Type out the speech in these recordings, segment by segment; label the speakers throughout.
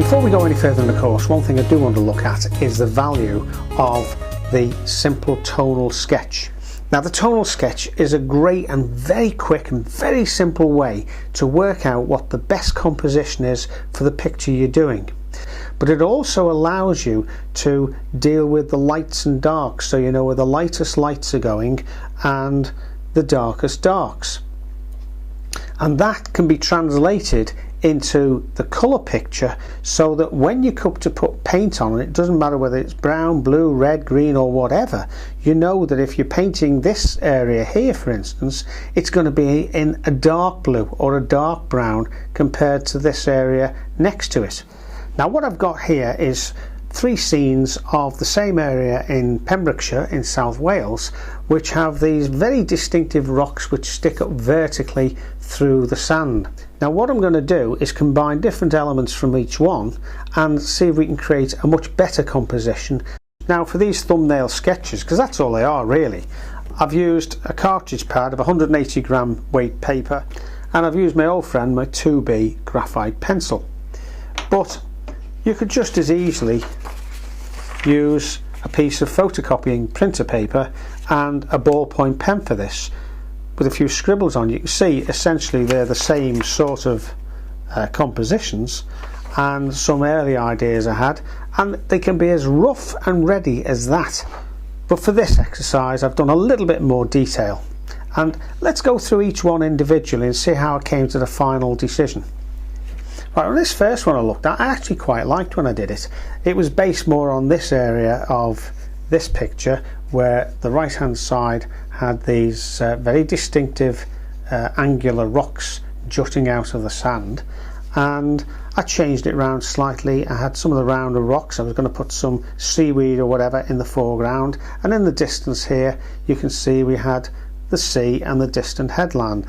Speaker 1: before we go any further in the course, one thing I do want to look at is the value of the simple tonal sketch. Now, the tonal sketch is a great and very quick and very simple way to work out what the best composition is for the picture you're doing. But it also allows you to deal with the lights and darks, so you know where the lightest lights are going and the darkest darks. And that can be translated into the colour picture, so that when you come to put paint on it, doesn't matter whether it's brown, blue, red, green or whatever, you know that if you're painting this area here, for instance, it's going to be in a dark blue or a dark brown compared to this area next to it. Now, what I've got here is 3 scenes of the same area in Pembrokeshire in South Wales, which have these very distinctive rocks which stick up vertically through the sand. Now, what I'm going to do is combine different elements from each one and see if we can create a much better composition. Now, for these thumbnail sketches, because that's all they are really, I've used a cartridge pad of 180 gram weight paper, and I've used my old friend, my 2B graphite pencil. But you could just as easily use a piece of photocopying printer paper and a ballpoint pen for this, with a few scribbles on. You can see essentially they're the same sort of compositions and some early ideas I had, and they can be as rough and ready as that. But for this exercise I've done a little bit more detail, and let's go through each one individually and see how I came to the final decision. Right, well, this first one I looked at, I actually quite liked when I did it. It was based more on this area of this picture, where the right hand side had these very distinctive angular rocks jutting out of the sand, and I changed it around slightly. I had some of the rounder rocks. I was going to put some seaweed or whatever in the foreground, and in the distance here you can see we had the sea and the distant headland.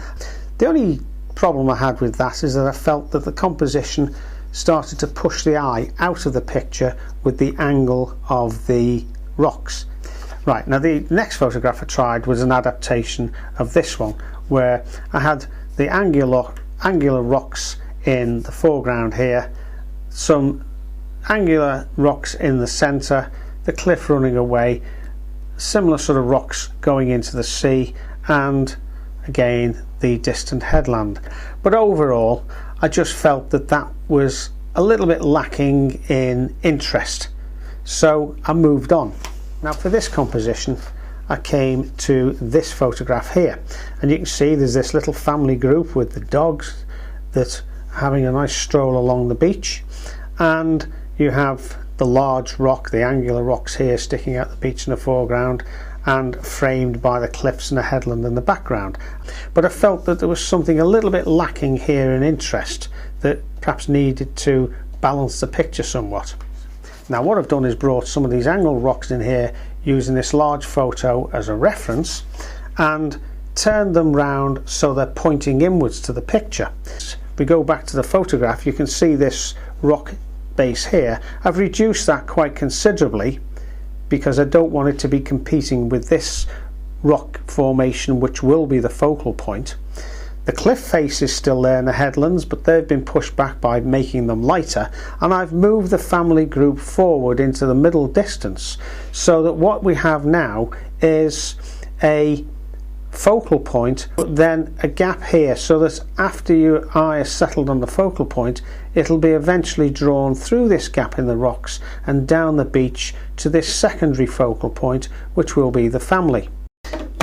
Speaker 1: The only problem I had with that is that I felt that the composition started to push the eye out of the picture with the angle of the rocks. Right, now the next photograph I tried was an adaptation of this one, where I had the angular rocks in the foreground here, some angular rocks in the centre, the cliff running away, similar sort of rocks going into the sea, and again the distant headland. But overall I just felt that that was a little bit lacking in interest, so I moved on. Now, for this composition I came to this photograph here, and you can see there's this little family group with the dogs that are having a nice stroll along the beach, and you have the large rock, the angular rocks here sticking out the beach in the foreground and framed by the cliffs and the headland in the background. But I felt that there was something a little bit lacking here in interest that perhaps needed to balance the picture somewhat. Now, what I've done is brought some of these angled rocks in here using this large photo as a reference and turned them round so they're pointing inwards to the picture. If we go back to the photograph, you can see this rock base here. I've reduced that quite considerably because I don't want it to be competing with this rock formation, which will be the focal point. The cliff face is still there in the headlands, but they've been pushed back by making them lighter, and I've moved the family group forward into the middle distance, so that what we have now is a focal point but then a gap here, so that after your eye is settled on the focal point, it'll be eventually drawn through this gap in the rocks and down the beach to this secondary focal point, which will be the family.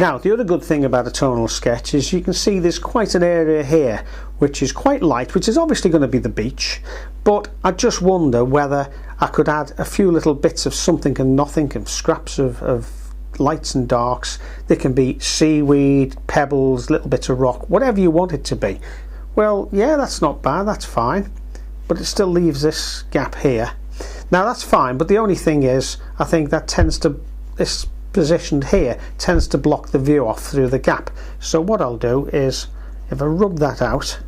Speaker 1: Now, the other good thing about a tonal sketch is you can see there's quite an area here which is quite light, which is obviously going to be the beach, but I just wonder whether I could add a few little bits of something and nothing, and scraps of lights and darks. They can be seaweed, pebbles, little bits of rock, whatever you want it to be. Well, yeah, that's not bad, that's fine, but it still leaves this gap here. Now, that's fine, but the only thing is, I think that this positioned here tends to block the view off through the gap. So what I'll do is, if I rub that out,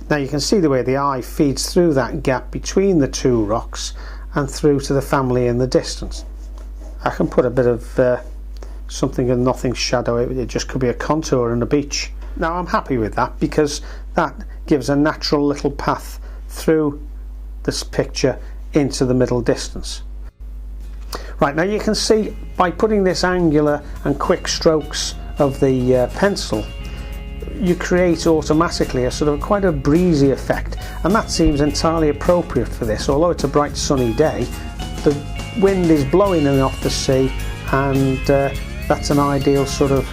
Speaker 1: now you can see the way the eye feeds through that gap between the two rocks and through to the family in the distance. I can put a bit of something and nothing shadow. It just could be a contour and a beach. Now, I'm happy with that because that gives a natural little path through this picture into the middle distance. Right, now you can see by putting this angular and quick strokes of the pencil, you create automatically a sort of quite a breezy effect, and that seems entirely appropriate for this. Although it's a bright sunny day, the wind is blowing in off the sea, and that's an ideal sort of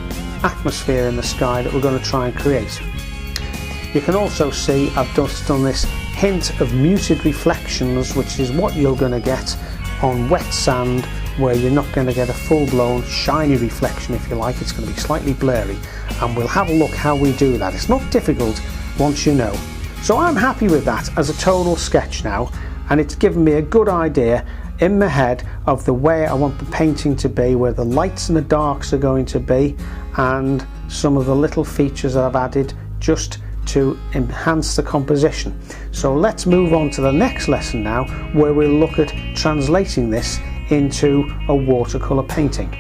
Speaker 1: atmosphere in the sky that we're going to try and create. You can also see I've just done this hint of muted reflections, which is what you're going to get on wet sand, where you're not going to get a full-blown shiny reflection, if you like. It's going to be slightly blurry, and we'll have a look how we do that. It's not difficult once you know. So I'm happy with that as a tonal sketch now, and it's given me a good idea in my head of the way I want the painting to be, where the lights and the darks are going to be, and some of the little features that I've added just to enhance the composition. So let's move on to the next lesson now, where we'll look at translating this into a watercolour painting.